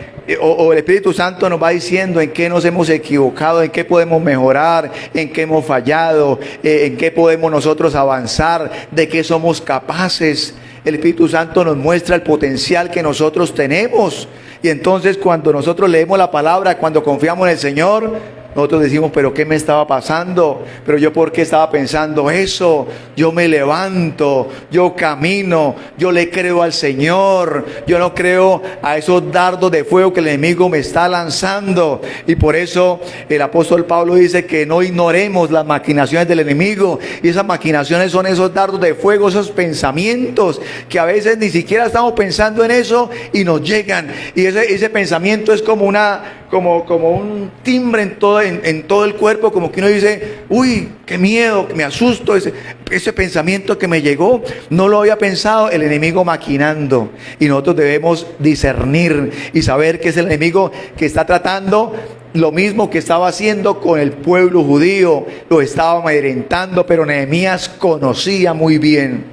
o el Espíritu Santo nos va diciendo en qué nos hemos equivocado, en qué podemos mejorar, en qué hemos fallado, en qué podemos nosotros avanzar, de qué somos capaces. El Espíritu Santo nos muestra el potencial que nosotros tenemos. Y entonces cuando nosotros leemos la palabra, cuando confiamos en el Señor, nosotros decimos, pero ¿qué me estaba pasando? Pero yo, ¿por qué estaba pensando eso? Yo me levanto, yo camino, yo le creo al Señor, yo no creo a esos dardos de fuego que el enemigo me está lanzando. Y por eso el apóstol Pablo dice que no ignoremos las maquinaciones del enemigo. Y esas maquinaciones son esos dardos de fuego, esos pensamientos que a veces ni siquiera estamos pensando en eso y nos llegan. Y ese pensamiento es como un timbre en todo el cuerpo, como que uno dice, uy, qué miedo, me asusto, ese pensamiento que me llegó, no lo había pensado, el enemigo maquinando. Y nosotros debemos discernir y saber que es el enemigo que está tratando lo mismo que estaba haciendo con el pueblo judío, lo estaba amedrentando, pero Nehemías conocía muy bien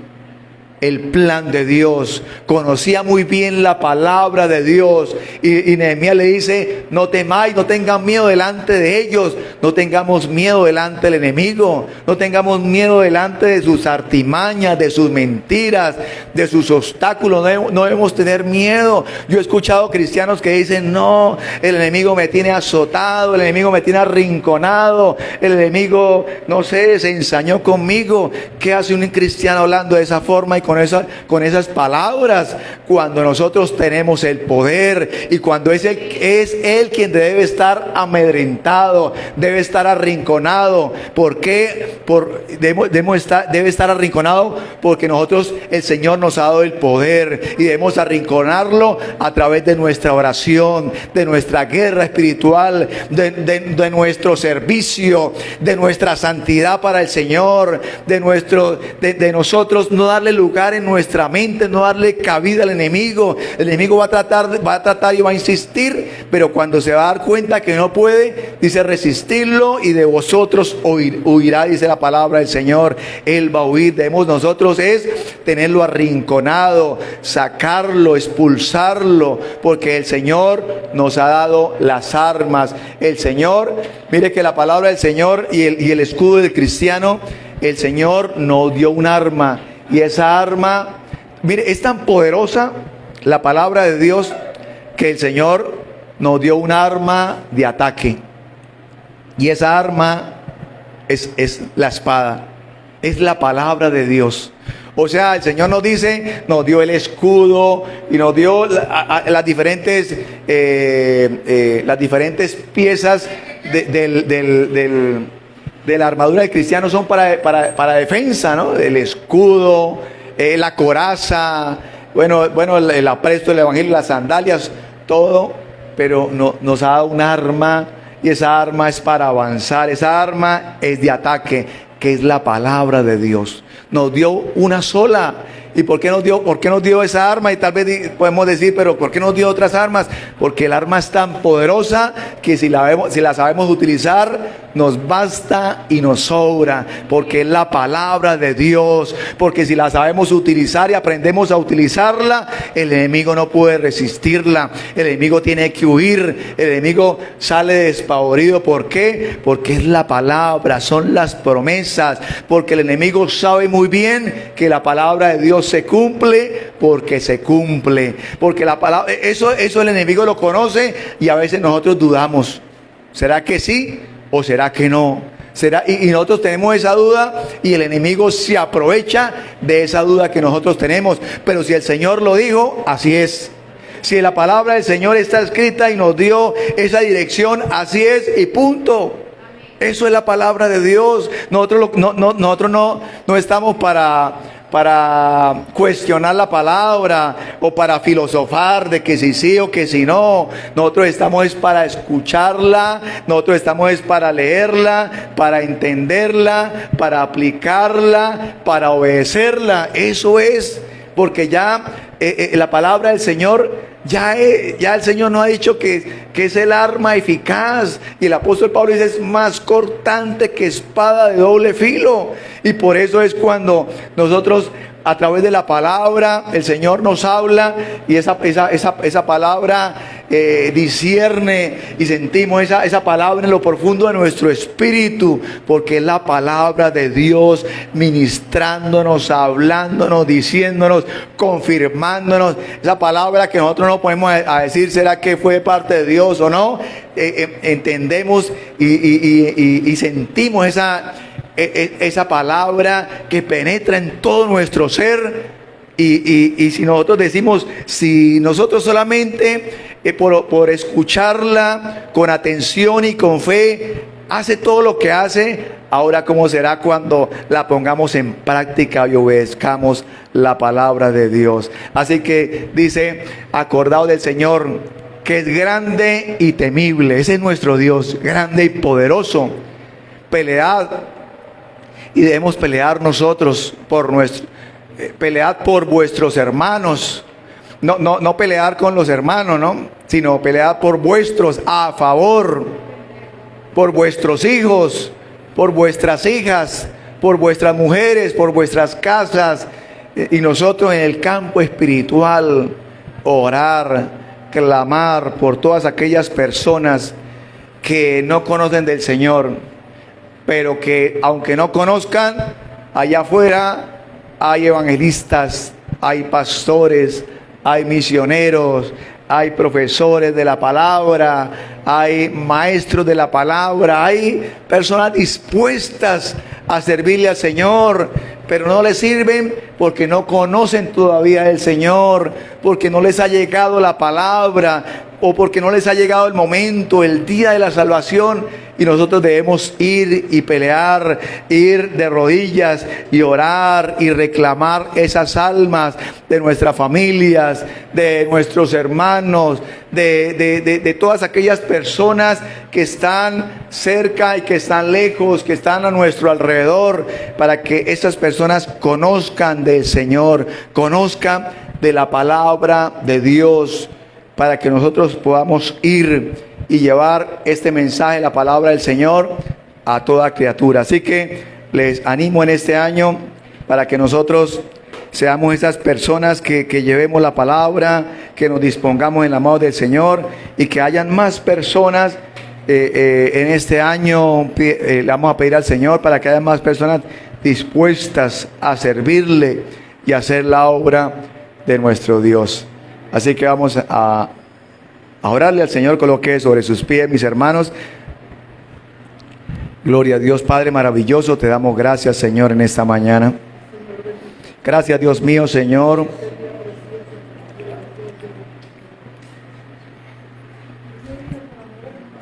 el plan de Dios, conocía muy bien la palabra de Dios. Y Nehemías le dice, no temáis, no tengan miedo delante de ellos, no tengamos miedo delante del enemigo, no tengamos miedo delante de sus artimañas, de sus mentiras, de sus obstáculos. No debemos tener miedo. Yo he escuchado cristianos que dicen, no, el enemigo me tiene azotado, el enemigo me tiene arrinconado, el enemigo, no sé, se ensañó conmigo. ¿Qué hace un cristiano hablando de esa forma y con esas palabras? Cuando nosotros tenemos el poder y cuando es él quien debe estar amedrentado, debe estar arrinconado. ¿Por qué? Debe estar arrinconado porque el Señor nos ha dado el poder y debemos arrinconarlo a través de nuestra oración, de nuestra guerra espiritual, de nuestro servicio, de nuestra santidad para el Señor, de nosotros no darle lugar en nuestra mente, no darle cabida al enemigo. El enemigo va a tratar y va a insistir, pero cuando se va a dar cuenta que no puede, dice, resistirlo, y de vosotros huirá, dice la palabra del Señor. Él va a huir. Debemos nosotros tenerlo arrinconado, sacarlo, expulsarlo, porque el Señor nos ha dado las armas. El Señor, mire que la palabra del Señor y el escudo del cristiano, el Señor nos dio un arma. Y esa arma, mire, es tan poderosa la palabra de Dios que el Señor nos dio un arma de ataque. Y esa arma es la espada, es la palabra de Dios. O sea, el Señor nos dio el escudo y nos dio las diferentes piezas de la armadura del cristiano, son para defensa, ¿no? El escudo, la coraza, el apresto del evangelio, las sandalias, todo. Pero nos ha dado un arma, y esa arma es para avanzar. Esa arma es de ataque, que es la palabra de Dios. Nos dio una sola. ¿Y por qué nos dio esa arma? Y tal vez podemos decir, pero ¿por qué nos dio otras armas? Porque el arma es tan poderosa que si la sabemos utilizar, nos basta y nos sobra, porque es la palabra de Dios, porque si la sabemos utilizar y aprendemos a utilizarla, el enemigo no puede resistirla, el enemigo tiene que huir, el enemigo sale despavorido. ¿Por qué? Porque es la palabra, son las promesas, porque el enemigo sabe muy bien que la palabra de Dios se cumple, porque se cumple, porque la palabra, eso el enemigo lo conoce, y a veces nosotros dudamos, ¿será que sí o será que no? ¿Será? Y nosotros tenemos esa duda, y el enemigo se aprovecha de esa duda que nosotros tenemos. Pero si el Señor lo dijo, así es. Si la palabra del Señor está escrita y nos dio esa dirección, así es, y punto. Eso es la palabra de Dios. Nosotros no estamos para cuestionar la palabra o para filosofar de que si sí o que si no. Nosotros estamos es para escucharla, nosotros estamos es para leerla, para entenderla, para aplicarla, para obedecerla. Eso es, porque ya la palabra del Señor, ya el Señor nos ha dicho que es el arma eficaz, y el apóstol Pablo dice: es más cortante que espada de doble filo. Y por eso es cuando nosotros, a través de la palabra, el Señor nos habla, y esa palabra discierne, y sentimos esa palabra en lo profundo de nuestro espíritu, porque es la palabra de Dios ministrándonos, hablándonos, diciéndonos, confirmándonos. Esa palabra que nosotros no podemos a decir será que fue parte de Dios o no. Entendemos y sentimos esa palabra que penetra en todo nuestro ser. Y si nosotros decimos, si nosotros solamente por escucharla con atención y con fe hace todo lo que hace, ahora cómo será cuando la pongamos en práctica y obedezcamos la palabra de Dios. Así que dice: acordaos del Señor, que es grande y temible. Ese es nuestro Dios, grande y poderoso. Pelead, y debemos pelear nosotros pelead por vuestros hermanos. No pelear con los hermanos, ¿no? Sino pelead por vuestros, a favor, por vuestros hijos, por vuestras hijas, por vuestras mujeres, por vuestras casas. Y nosotros en el campo espiritual, orar, clamar por todas aquellas personas que no conocen del Señor, pero que aunque no conozcan, allá afuera hay evangelistas, hay pastores, hay misioneros, hay profesores de la palabra, hay maestros de la palabra, hay personas dispuestas a servirle al Señor, pero no le sirven porque no conocen todavía el Señor, porque no les ha llegado la palabra, o porque no les ha llegado el momento, el día de la salvación. Y nosotros debemos ir y pelear, ir de rodillas y orar y reclamar esas almas de nuestras familias, de nuestros hermanos, de todas aquellas personas que están cerca y que están lejos, que están a nuestro alrededor, para que estas personas conozcan del Señor, conozcan de la palabra de Dios, para que nosotros podamos ir y llevar este mensaje, la palabra del Señor, a toda criatura. Así que les animo en este año para que nosotros seamos esas personas que llevemos la palabra, que nos dispongamos en la mano del Señor, y que hayan más personas en este año. Le vamos a pedir al Señor para que haya más personas dispuestas a servirle y hacer la obra de nuestro Dios. Así que vamos a orarle al Señor. Coloque sobre sus pies, mis hermanos. Gloria a Dios. Padre maravilloso, te damos gracias, Señor, en esta mañana. Gracias, Dios mío, Señor.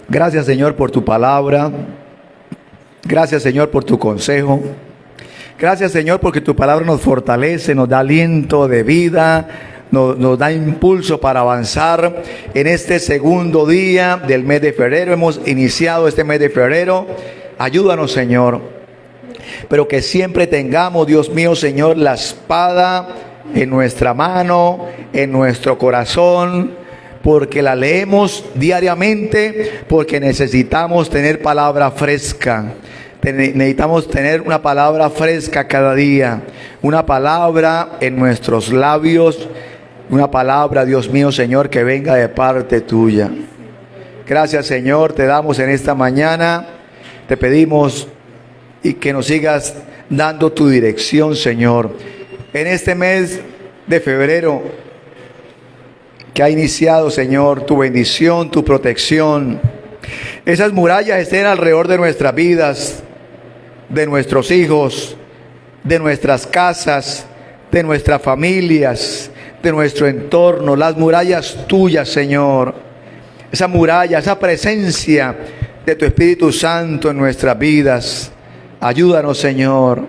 Gracias, Señor, por tu palabra. Gracias, Señor, por tu consejo. Gracias, Señor, porque tu palabra nos fortalece, nos da aliento de vida, nos da impulso para avanzar en este segundo día del mes de febrero. Hemos iniciado este mes de febrero. Ayúdanos, Señor, pero que siempre tengamos, Dios mío, Señor, la espada en nuestra mano, en nuestro corazón, porque la leemos diariamente, porque necesitamos tener palabra fresca. Necesitamos tener una palabra fresca cada día, una palabra en nuestros labios, una palabra, Dios mío, Señor, que venga de parte tuya. Gracias, Señor, te damos en esta mañana, te pedimos y que nos sigas dando tu dirección, Señor. En este mes de febrero que ha iniciado, Señor, tu bendición, tu protección. Esas murallas estén alrededor de nuestras vidas, de nuestros hijos, de nuestras casas, de nuestras familias, de nuestro entorno, las murallas tuyas, Señor. Esa muralla, esa presencia de tu Espíritu Santo en nuestras vidas. Ayúdanos, Señor,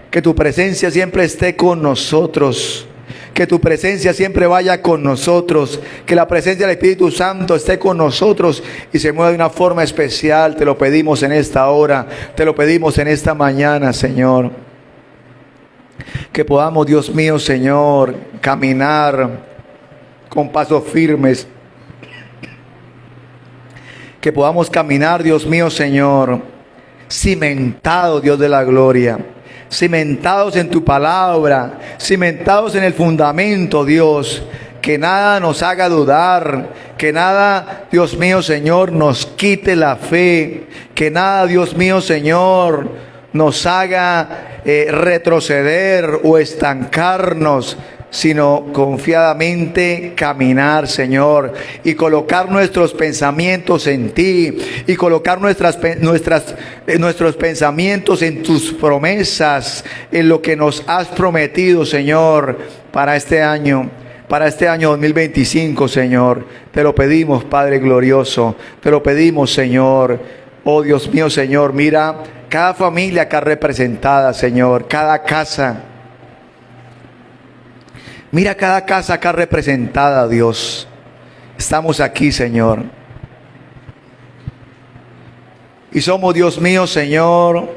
que tu presencia siempre esté con nosotros, que tu presencia siempre vaya con nosotros, que la presencia del Espíritu Santo esté con nosotros y se mueva de una forma especial. Te lo pedimos en esta hora, te lo pedimos en esta mañana, Señor. Que podamos, Dios mío, Señor, caminar con pasos firmes. Que podamos caminar, Dios mío, Señor, cimentados, Dios de la gloria, cimentados en tu palabra, cimentados en el fundamento, Dios, que nada nos haga dudar, que nada, Dios mío, Señor, nos quite la fe, que nada, Dios mío, Señor, nos haga retroceder o estancarnos, sino confiadamente caminar, Señor, y colocar nuestros pensamientos en ti, y colocar nuestros pensamientos en tus promesas, en lo que nos has prometido, Señor, para este año 2025, Señor. Te lo pedimos, Padre glorioso, te lo pedimos, Señor. Oh Dios mío, Señor, mira cada familia acá representada, Señor, cada casa. Mira cada casa acá representada, Dios. Estamos aquí, Señor. Y somos, Dios mío, Señor,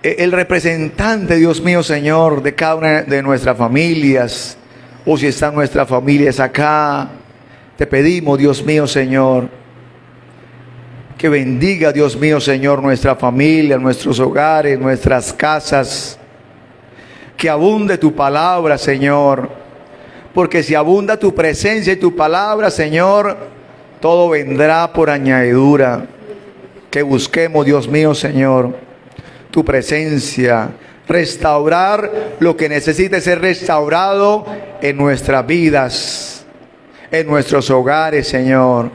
el representante, Dios mío, Señor, de cada una de nuestras familias. O si están nuestras familias acá, te pedimos, Dios mío, Señor, que bendiga, Dios mío, Señor, nuestra familia, nuestros hogares, nuestras casas. Que abunde tu palabra, Señor, porque si abunda tu presencia y tu palabra, Señor, todo vendrá por añadidura. Que busquemos, Dios mío, Señor, tu presencia, restaurar lo que necesite ser restaurado en nuestras vidas, en nuestros hogares, Señor.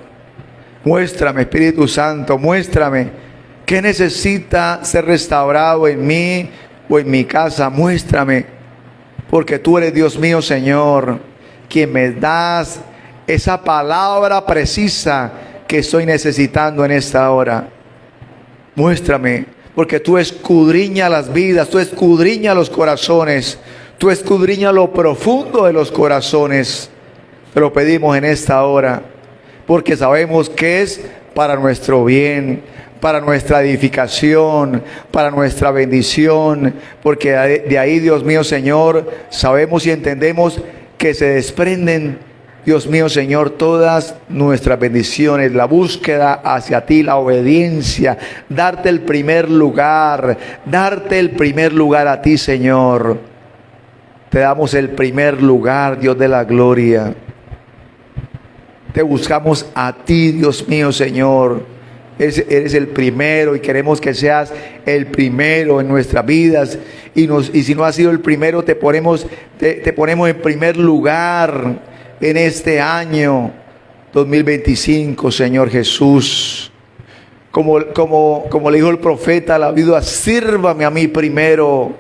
Muéstrame, Espíritu Santo, muéstrame qué necesita ser restaurado en mí o en mi casa. Muéstrame, porque tú eres, Dios mío, Señor, quien me das esa palabra precisa que estoy necesitando en esta hora. Muéstrame, porque tú escudriñas las vidas, tú escudriñas los corazones, tú escudriñas lo profundo de los corazones. Te lo pedimos en esta hora, porque sabemos que es para nuestro bien, para nuestra edificación, para nuestra bendición, porque de ahí, Dios mío, Señor, sabemos y entendemos que se desprenden, Dios mío, Señor, todas nuestras bendiciones, la búsqueda hacia ti, la obediencia, darte el primer lugar a ti, Señor. Te damos el primer lugar, Dios de la gloria. Te buscamos a ti, Dios mío, Señor. Eres el primero y queremos que seas el primero en nuestras vidas. Y si no has sido el primero, te ponemos en primer lugar en este año 2025, Señor Jesús. Como le dijo el profeta a la viuda, sírvame a mí primero.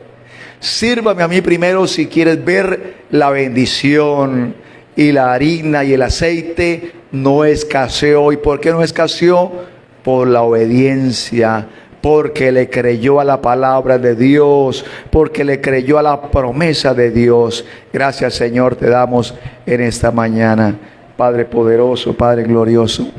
Sírvame a mí primero si quieres ver la bendición. Y la harina y el aceite no escaseó. ¿Y por qué no escaseó? Por la obediencia, porque le creyó a la palabra de Dios, porque le creyó a la promesa de Dios. Gracias, Señor, te damos en esta mañana, Padre poderoso, Padre glorioso.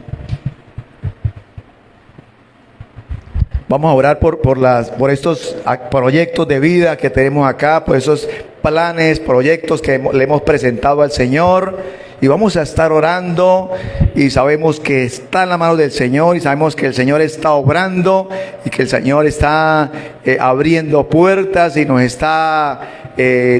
Vamos a orar por estos proyectos de vida que tenemos acá, por esos planes, proyectos que le hemos presentado al Señor. Y vamos a estar orando y sabemos que está en la mano del Señor y sabemos que el Señor está obrando y que el Señor está abriendo puertas y nos está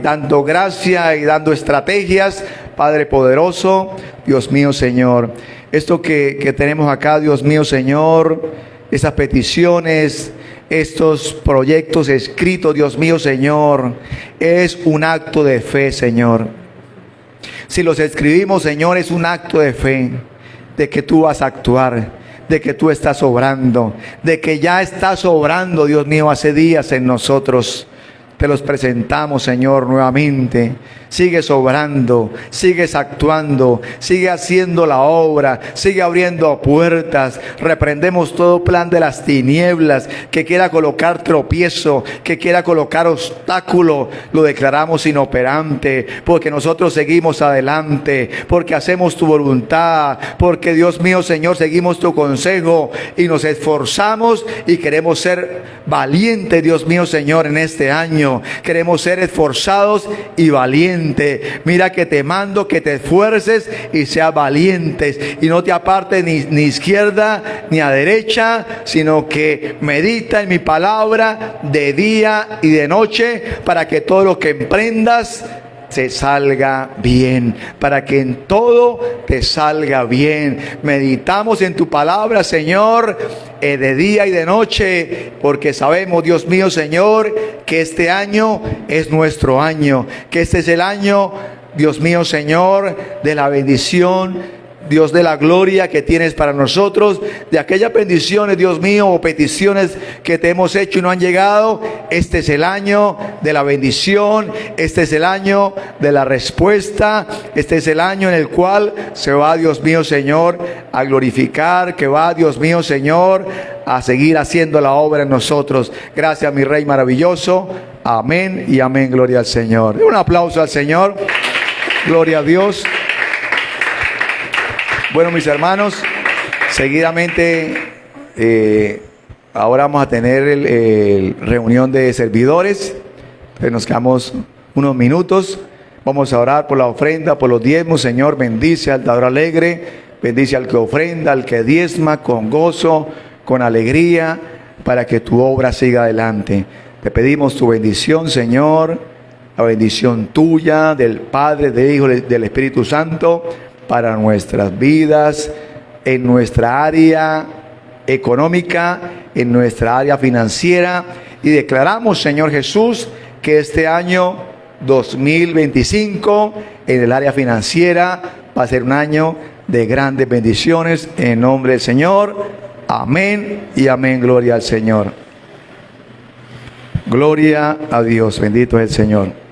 dando gracia y dando estrategias. Padre poderoso, Dios mío, Señor, esto que tenemos acá, Dios mío, Señor, esas peticiones, estos proyectos escritos, Dios mío, Señor, es un acto de fe, Señor. Si los escribimos, Señor, es un acto de fe, de que tú vas a actuar, de que tú estás obrando, de que ya estás obrando, Dios mío, hace días en nosotros. Te los presentamos, Señor, nuevamente. Sigues obrando, sigues actuando, sigue haciendo la obra, sigue abriendo puertas. Reprendemos todo plan de las tinieblas que quiera colocar tropiezo, que quiera colocar obstáculo. Lo declaramos inoperante, porque nosotros seguimos adelante, porque hacemos tu voluntad, porque, Dios mío, Señor, seguimos tu consejo y nos esforzamos y queremos ser valientes, Dios mío, Señor, en este año. Queremos ser esforzados y valientes. Mira que te mando que te esfuerces y seas valientes y no te apartes ni izquierda ni a derecha, sino que medita en mi palabra de día y de noche, para que todo lo que emprendas te salga bien, para que en todo te salga bien. Meditamos en tu palabra, Señor, de día y de noche, porque sabemos, Dios mío, Señor, que este año es nuestro año, que este es el año, Dios mío, Señor, de la bendición, Dios de la gloria que tienes para nosotros, de aquellas bendiciones, Dios mío, o peticiones que te hemos hecho y no han llegado. Este es el año de la bendición, este es el año de la respuesta, este es el año en el cual se va, Dios mío, Señor, a glorificar, que va, Dios mío, Señor, a seguir haciendo la obra en nosotros. Gracias, mi Rey maravilloso. Amén y amén. Gloria al Señor. Un aplauso al Señor. Gloria a Dios. Bueno, mis hermanos, seguidamente ahora vamos a tener reunión de servidores. Entonces nos quedamos unos minutos. Vamos a orar por la ofrenda, por los diezmos. Señor, bendice al dador alegre, bendice al que ofrenda, al que diezma con gozo, con alegría, para que tu obra siga adelante. Te pedimos tu bendición, Señor, la bendición tuya, del Padre, del Hijo, del Espíritu Santo, para nuestras vidas, en nuestra área económica, en nuestra área financiera. Y declaramos, Señor Jesús, que este año 2025 en el área financiera va a ser un año de grandes bendiciones, en nombre del Señor. Amén y amén. Gloria al Señor. Gloria a Dios. Bendito es el Señor.